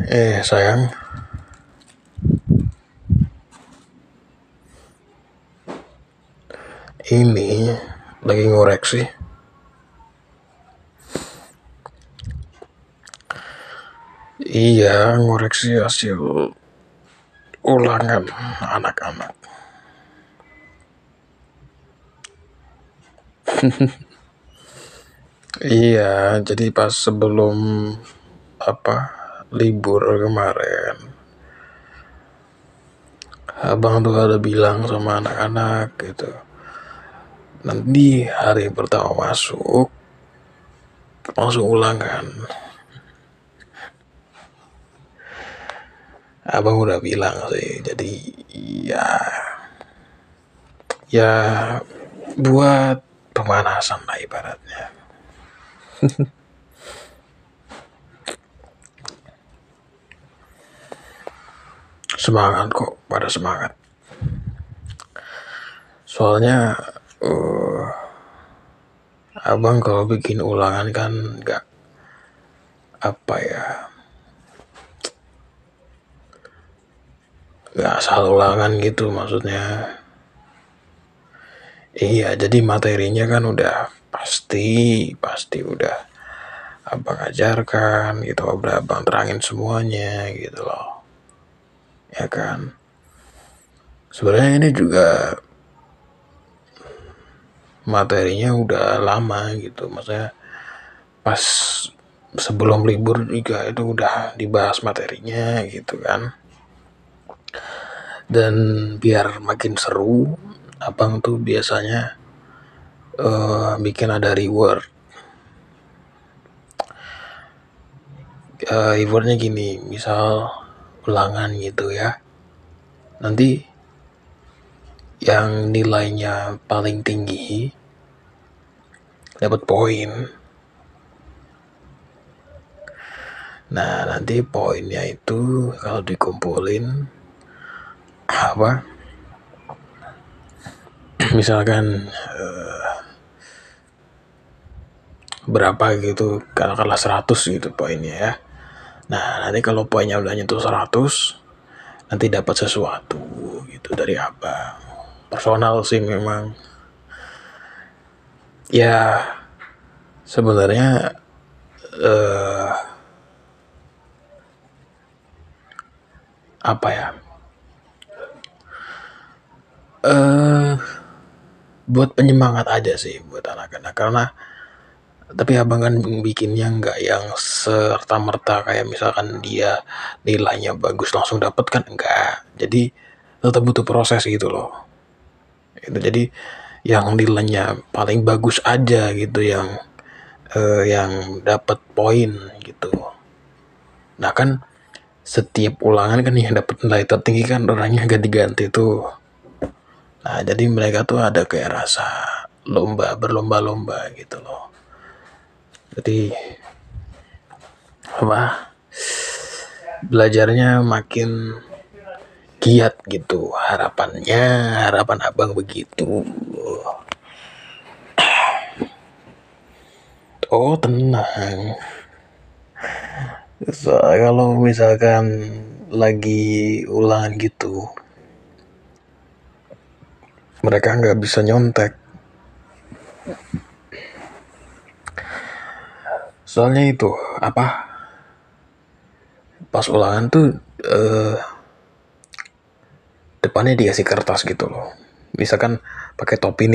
Sayang, ini lagi ngoreksi. Iya, ngoreksi hasil ulangan anak-anak. Iya, jadi pas sebelum libur kemarin, abang tuh ada bilang sama anak-anak gitu, nanti hari pertama masuk langsung ulangan. Abang udah bilang sih, jadi ya buat pemanasan lah ibaratnya. Semangat kok, pada semangat. Soalnya abang kalau bikin ulangan kan nggak nggak asal ulangan gitu maksudnya. Iya, jadi materinya kan udah pasti udah abang ajarkan gitu, udah abang terangin semuanya gitu loh, ya kan. Sebenarnya ini juga materinya udah lama gitu, maksudnya pas sebelum libur juga itu udah dibahas materinya gitu kan. Dan biar makin seru, abang tuh biasanya bikin ada reward. Rewardnya gini, misal ulangan gitu ya, nanti yang nilainya paling tinggi dapat poin. Nah, nanti poinnya itu kalau dikumpulin misalkan berapa gitu, katakanlah 100 gitu poinnya ya. Nah, nanti kalau poinnya udah nyentuh 100, nanti dapat sesuatu gitu dari abang. Personal sih memang. Ya, sebenarnya buat penyemangat aja sih buat anak-anak, karena tapi abang kan bikinnya nggak yang serta-merta kayak misalkan dia nilainya bagus langsung dapat kan, enggak. Jadi tetap butuh proses gitu loh. Itu jadi yang nilainya paling bagus aja gitu yang dapat poin gitu. Nah kan setiap ulangan kan yang dapat nilai tertinggi kan orangnya ganti-ganti tuh. Nah jadi mereka tuh ada kayak rasa berlomba-lomba gitu loh. Jadi belajarnya makin giat gitu, harapan abang begitu. Oh tenang, kalau misalkan lagi ulangan gitu mereka nggak bisa nyontek, soalnya itu pas ulangan tuh depannya dikasih kertas gitu loh, misalkan pakai topi,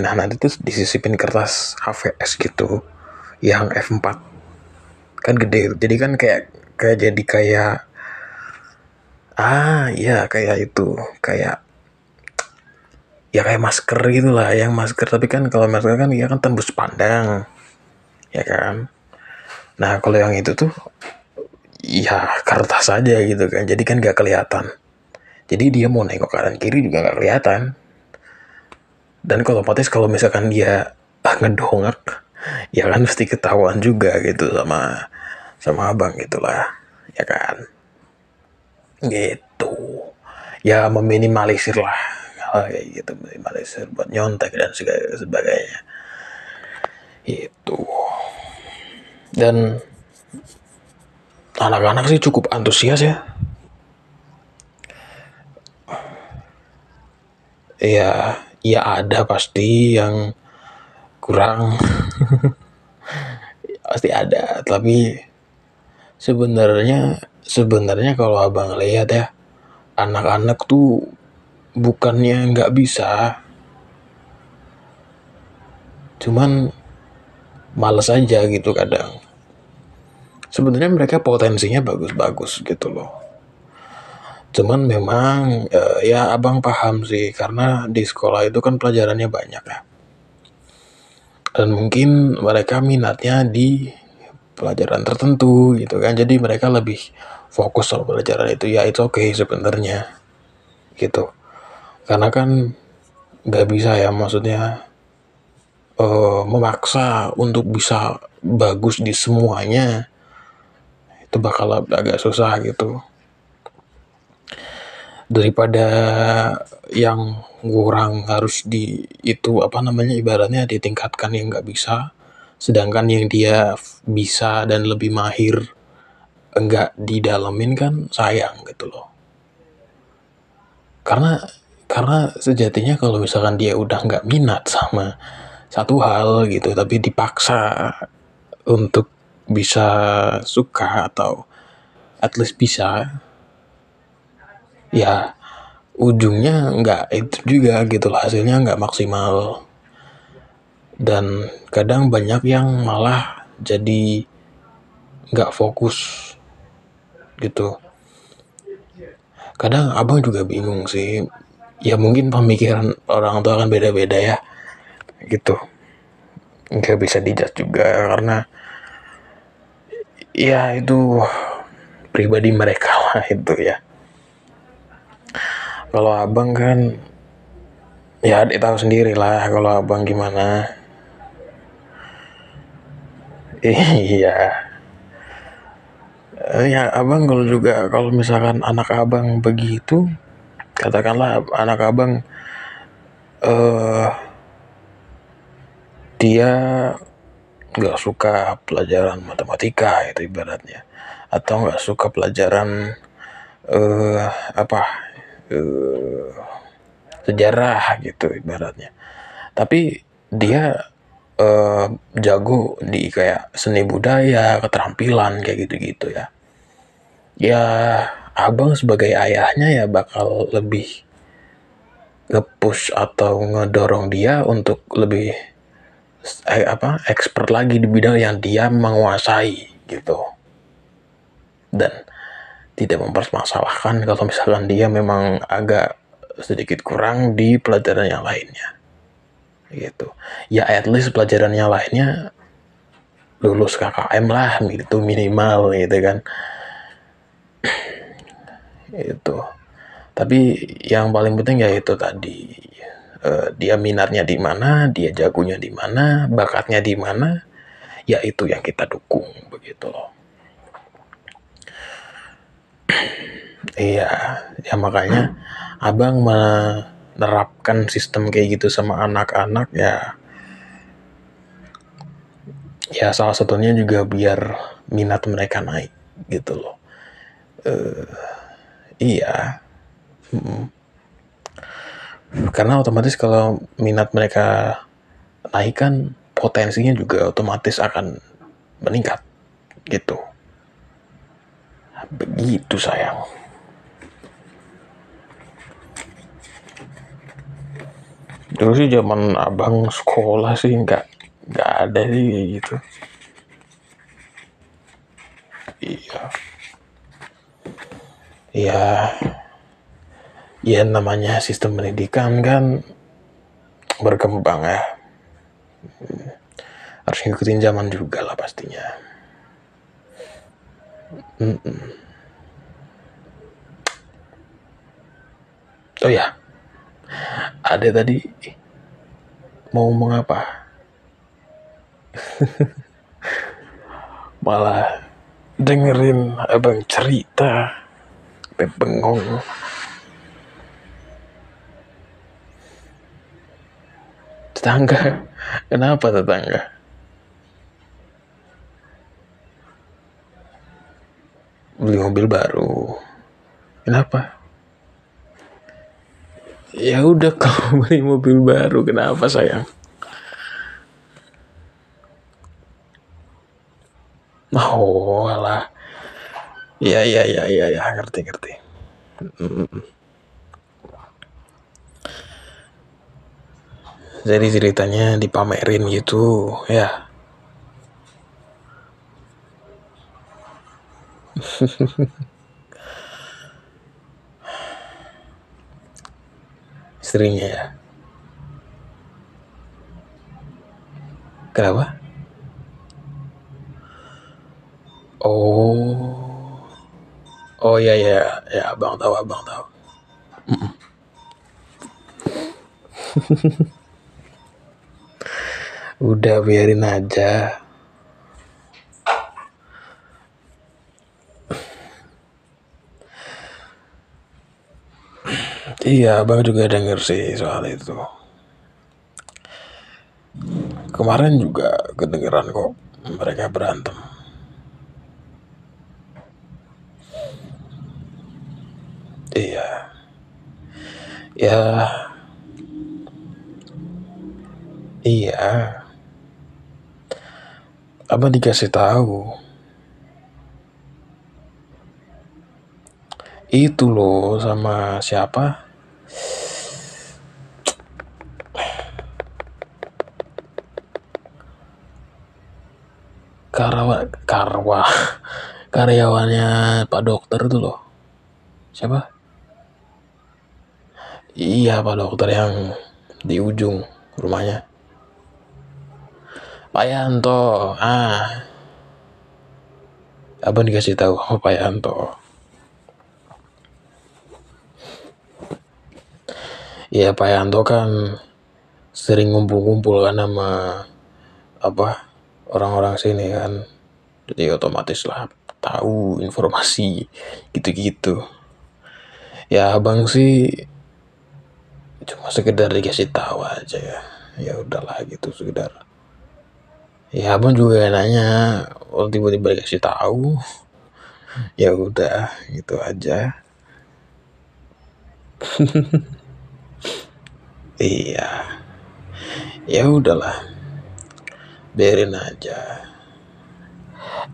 nah nanti tuh disisipin kertas HVS gitu yang F4 kan gede, jadi kan kayak kayak itu kayak masker gitu lah, yang masker, tapi kan kalau masker kan dia kan tembus pandang ya kan. Nah kalau yang itu tuh ya kertas aja gitu kan, jadi kan gak kelihatan, jadi dia mau nengok kanan kiri juga gak kelihatan. Dan kalau otomatis kalau misalkan dia ngedongak ya kan mesti ketahuan juga gitu sama abang gitulah ya kan, gitu. Ya meminimalisir lah kayak gitu, minimalisir buat nyontek dan sebagainya itu. Dan Anak-anak sih cukup antusias ya. Ya, ya ada pasti yang kurang, pasti ada. Tapi sebenarnya kalau abang lihat ya, anak-anak tuh bukannya nggak bisa, cuman males aja gitu kadang. Sebenarnya mereka potensinya bagus-bagus gitu loh. Cuman memang ya abang paham sih, karena di sekolah itu kan pelajarannya banyak ya. Dan mungkin mereka minatnya di pelajaran tertentu gitu kan. Jadi mereka lebih fokus sama pelajaran itu. Ya itu oke sebenarnya gitu. Karena kan nggak bisa ya, maksudnya memaksa untuk bisa bagus di semuanya, itu bakal agak susah gitu. Daripada yang kurang harus di itu apa namanya, ibaratnya ditingkatkan yang nggak bisa, sedangkan yang dia bisa dan lebih mahir enggak didalemin, kan sayang gitu loh. Karena sejatinya kalau misalkan dia udah nggak minat sama satu hal gitu, tapi dipaksa untuk bisa suka atau at least bisa, ya ujungnya nggak itu juga gitu lah, hasilnya nggak maksimal. Dan kadang banyak yang malah jadi nggak fokus gitu. Kadang abang juga bingung sih, ya mungkin pemikiran orang tua kan beda-beda ya gitu, nggak bisa dijudge juga karena ya itu pribadi mereka lah itu ya. Kalau abang kan ya adik tahu sendiri lah kalau abang gimana. Iya. Ya abang kalau juga, kalau misalkan anak abang begitu, katakanlah anak abang dia nggak suka pelajaran matematika itu ibaratnya, atau nggak suka pelajaran apa sejarah gitu ibaratnya, tapi dia jago di kayak seni budaya, keterampilan kayak gitu-gitu ya. Ya abang sebagai ayahnya ya bakal lebih nge-push atau ngedorong dia untuk lebih expert lagi di bidang yang dia menguasai gitu, dan tidak mempermasalahkan kalau misalkan dia memang agak sedikit kurang di pelajaran yang lainnya gitu. Ya at least pelajaran yang lainnya lulus KKM lah itu minimal gitu kan. Itu tapi yang paling penting ya itu tadi, dia minatnya di mana, dia jagonya di mana, bakatnya di mana, ya itu yang kita dukung begitu loh. Iya, ya makanya abang menerapkan sistem kayak gitu sama anak-anak ya. Ya salah satunya juga biar minat mereka naik gitu loh. Iya, karena otomatis kalau minat mereka naik kan potensinya juga otomatis akan meningkat gitu. Begitu sayang. Dulu sih zaman abang sekolah sih nggak ada sih kayak gitu. Iya. Ya, ya namanya sistem pendidikan kan berkembang ya. Harus ngikutin zaman juga lah pastinya. Oh ya, ada tadi mau ngomong apa? Malah dengerin abang cerita, bengong. Tetangga, kenapa tetangga? beli mobil baru. Kenapa? Ya udah kalau beli mobil baru kenapa sayang? Oh alah. Iya, ngerti. Jadi ceritanya dipamerin gitu, ya. Istrinya ya. Kenapa? Oh. Oh ya, abang tahu. Udah biarin aja. Iya, abang juga denger sih soal itu. Kemarin juga kedengeran kok mereka berantem. Iya. Ya, iya. Abang dikasih tahu. Itu loh sama siapa? Karyawannya Pak Dokter itu loh. Siapa? Iya, Pak Dokter yang di ujung rumahnya. Pak Yanto. Abang dikasih tahu sama Pak Yanto. Iya, Pak Yanto kan sering ngumpul-ngumpul kan sama orang-orang sini kan. Jadi otomatis lah tahu informasi gitu-gitu. Ya abang sih cuma sekedar dikasih tahu aja ya. Ya udahlah gitu sekedar. Ya abang juga nanya, oh tiba-tiba dikasih tahu. Ya udah gitu aja. Iya. Ya udahlah. Biarin aja.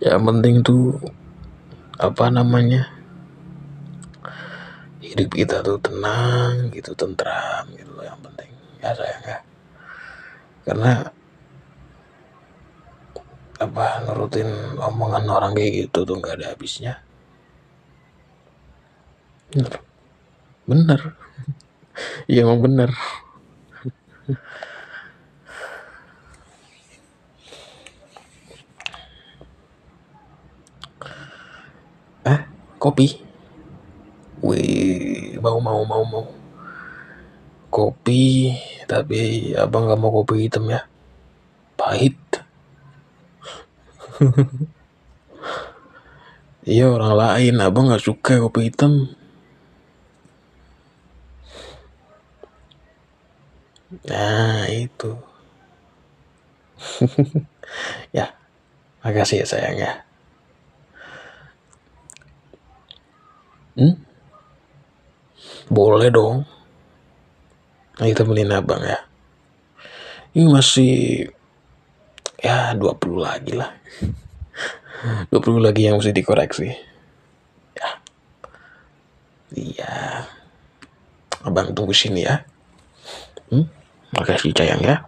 Yang penting tuh hidup kita tuh tenang gitu, tentram gitu loh yang penting. Ya sayang ya. Karena nurutin omongan orang kayak gitu tuh nggak ada habisnya. Bener. Iya emang bener. Kopi? Wih, mau. Kopi, tapi abang gak mau kopi hitam ya. Pahit. Iya orang lain, abang gak suka kopi hitam. Nah itu. Ya, makasih ya sayang ya. Boleh dong. Nah, kita temenin abang ya. Ini masih ya 20 lagi lah. 20 lagi yang mesti dikoreksi. Ya. Iya. Abang tunggu sini ya. Makasih sayang ya.